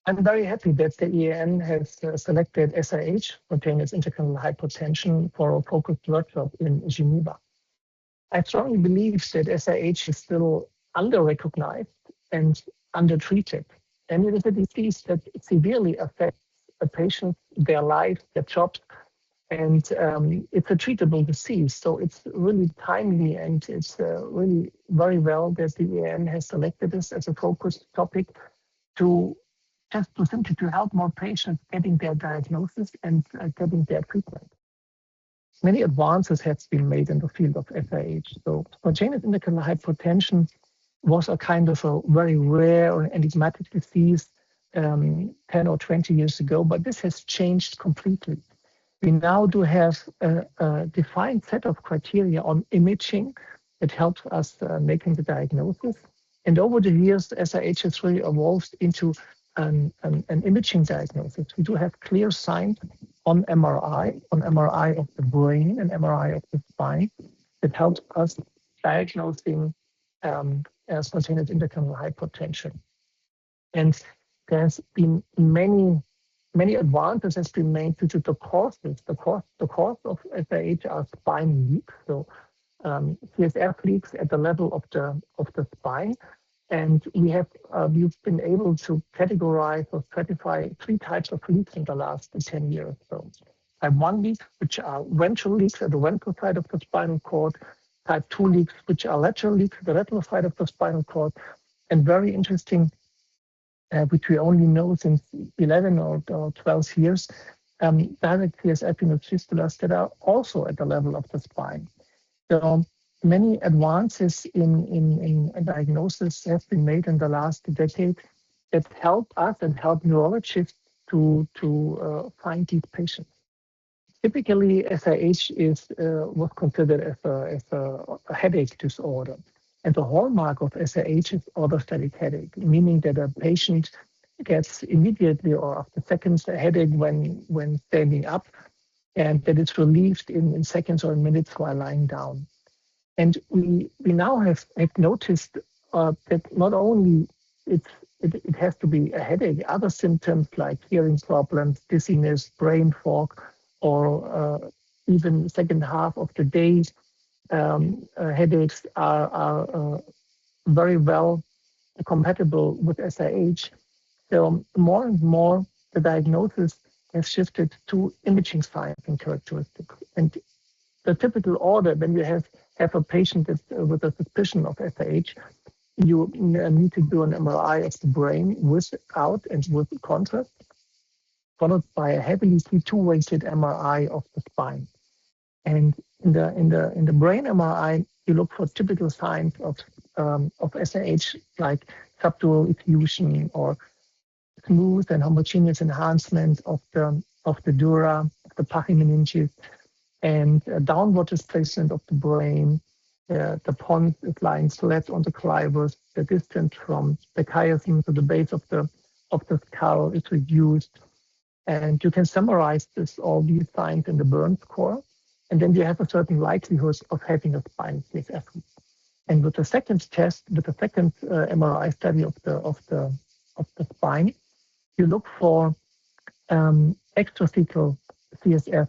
I'm very happy that the EAN has selected SIH, spontaneous intracranial hypotension, for a focused workshop in Geneva. I strongly believe that SIH is still under-recognized and undertreated. And it is a disease that severely affects a patient, their life, their jobs, and it's a treatable disease. So it's really timely, and it's really very well that the EAN has selected this as a focused topic to simply to help more patients getting their diagnosis and getting their treatment. Many advances have been made in the field of SIH. So spontaneous intracranial hypotension was a kind of a very rare or enigmatic disease 10 or 20 years ago, but this has changed completely. We now do have a defined set of criteria on imaging that helps us making the diagnosis. And over the years, SIH has really evolved into an imaging diagnosis. We do have clear signs on MRI of the brain and MRI of the spine that helps us diagnosing spontaneous intracranial hypotension. And there's been many advances has been made due to the causes. The cause of SIH are spine leaks, so CSF leaks at the level of the spine. And we've been able to categorize or stratify 3 types of leaks in the last 10 years. So type 1 leaks, which are ventral leaks at the ventral side of the spinal cord, type 2 leaks, which are lateral leaks at the lateral side of the spinal cord, and very interesting, which we only know since 11 or 12 years, direct CSF venous fistulas that are also at the level of the spine. So many advances in diagnosis have been made in the last decade that help us and help neurologists to find these patients. Typically, SIH was considered as a headache disorder. And the hallmark of SIH is orthostatic headache, meaning that a patient gets immediately or after seconds a headache when standing up, and that it's relieved in seconds or minutes while lying down. And we now have noticed that not only it has to be a headache, other symptoms like hearing problems, dizziness, brain fog, or even second half of the day headaches are very well compatible with SIH. So more and more the diagnosis has shifted to imaging signs and characteristics. And the typical order when you have a patient with a suspicion of SIH, you need to do an MRI of the brain without and with contrast, followed by a heavily T2-weighted MRI of the spine. And in the brain MRI, you look for typical signs of SIH, like subdural effusion or smooth and homogeneous enhancement of the dura, of the pachymeninges, and downward displacement of the brain. The pons is lying flat on the clivus. The distance from the chiasm to the base of the skull is reduced. And you can summarize all these signs in the Burn score. And then you have a certain likelihood of having a spinal CSF leak. And with the second test, with the second MRI study of the spine, you look for extrathecal CSF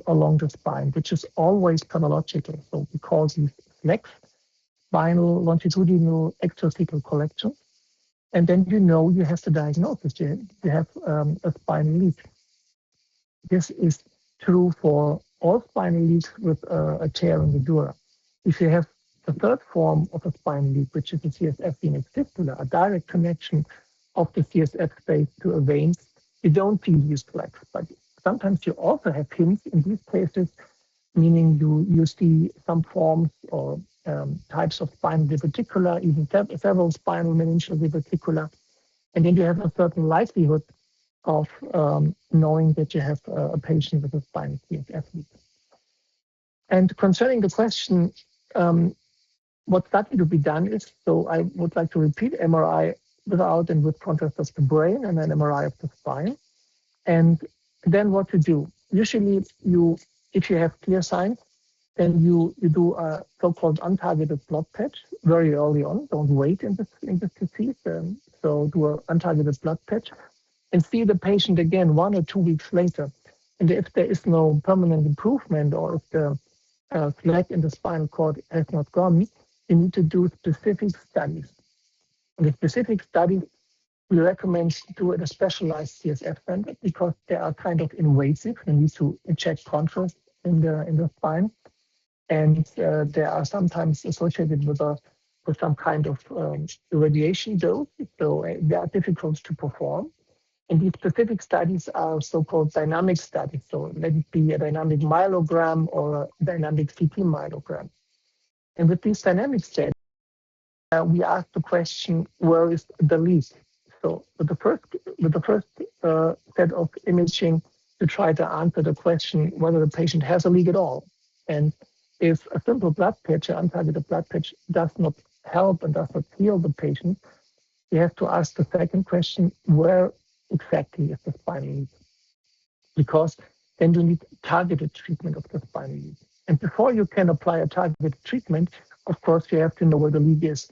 along the spine, which is always pathological. So we call these SLECs, spinal longitudinal extrathecal collections. And then you have the diagnosis. You have a spinal leak. This is true for all spinal leaks with a tear in the dura. If you have the third form of a spinal leak, which is a CSF venous fistula, a direct connection of the CSF space to a vein, you don't see these flags. But sometimes you also have hints in these cases, meaning you see some forms or types of spinal diverticula, even several spinal meningeal diverticula. And then you have a certain likelihood of knowing that you have a patient with a spinal CSF leak. And concerning the question, what study to be done is, so I would like to repeat MRI without and with contrast of the brain and an MRI of the spine. And then what to do? Usually if you have clear signs, then you do a so-called untargeted blood patch very early on. Don't wait in this disease. so do an untargeted blood patch, and see the patient again 1 or 2 weeks later. And if there is no permanent improvement, or if the flag in the spinal cord has not gone, you need to do specific studies. And the specific studies we recommend to do at a specialized CSF center, because they are kind of invasive. You need to inject contrast in the spine, and they are sometimes associated with some kind of irradiation dose, so they are difficult to perform. And these specific studies are so-called dynamic studies. So let it be a dynamic myelogram or a dynamic CT myelogram. And with these dynamic studies, we ask the question, where is the leak? So with the first set of imaging, to try to answer the question whether the patient has a leak at all. And if a simple blood patch, an untargeted blood patch, does not help and does not heal the patient, we have to ask the second question, where exactly is the spinal leak? Because then you need targeted treatment of the spinal leak. And before you can apply a targeted treatment, of course, you have to know where the leak is.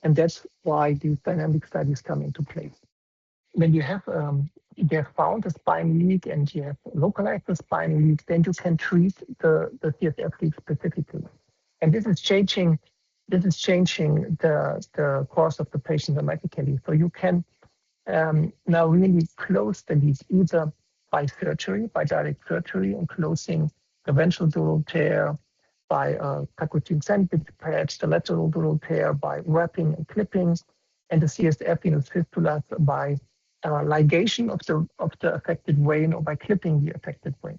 And that's why these dynamic studies come into place. When you have found a spinal leak and you have localized the spinal leak, then you can treat the CSF leak specifically. And this is changing the course of the patient dramatically. So you can now really close the leak either by surgery, by direct surgery, and closing the ventral dural tear, by percutaneous sandwich patch, the lateral dural tear by wrapping and clipping, and the CSF venous fistula by ligation of the affected vein or by clipping the affected vein.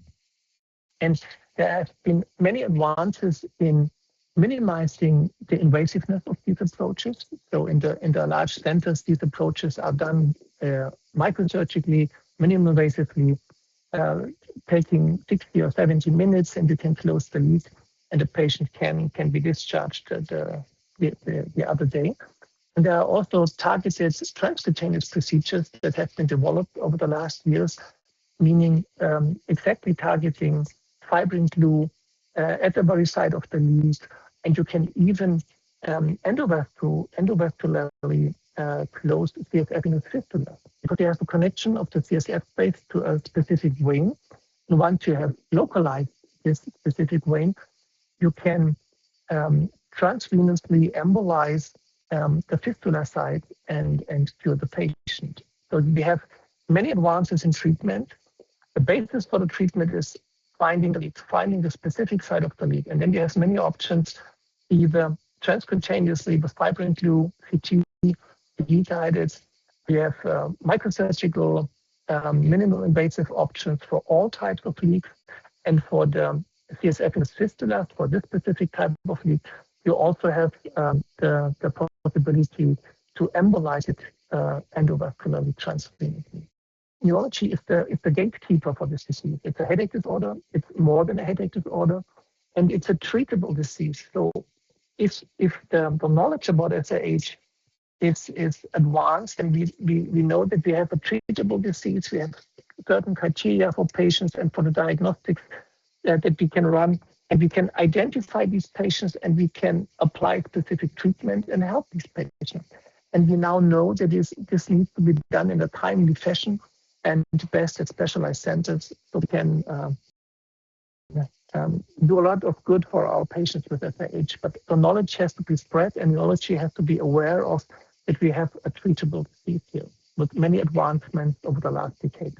And there have been many advances in minimizing the invasiveness of these approaches. So in the large centers, these approaches are done microsurgically, minimally invasively, taking 60 or 70 minutes, and you can close the leak, and the patient can be discharged the other day. And there are also targeted transcutaneous procedures that have been developed over the last years, meaning exactly targeting fibrin glue at the very side of the leak, and you can even endovascularly close CSF venous fistula, because you have a connection of the CSF base to a specific vein. And once you have localized this specific vein, you can transvenously embolize the fistula site and cure the patient. So we have many advances in treatment. The basis for the treatment is finding the leak, finding the specific site of the leak. And then you have many options, either transcutaneously with fibrin glue, CT, guided. We have microsurgical, minimal invasive options for all types of leaks. And for the CSF venous fistula, for this specific type of leak, you also have the possibility to embolize it endovascularly, transvenously. Neurology is the gatekeeper for this disease. It's a headache disorder. It's more than a headache disorder, and it's a treatable disease. So if the knowledge about SAH is advanced, and we know that we have a treatable disease, we have certain criteria for patients and for the diagnostics that we can run, and we can identify these patients, and we can apply specific treatment and help these patients. And we now know that this needs to be done in a timely fashion and best at specialized centers, so we can do a lot of good for our patients with SAH. But the knowledge has to be spread, and neurology has to be aware of that we have a treatable disease here with many advancements over the last decade.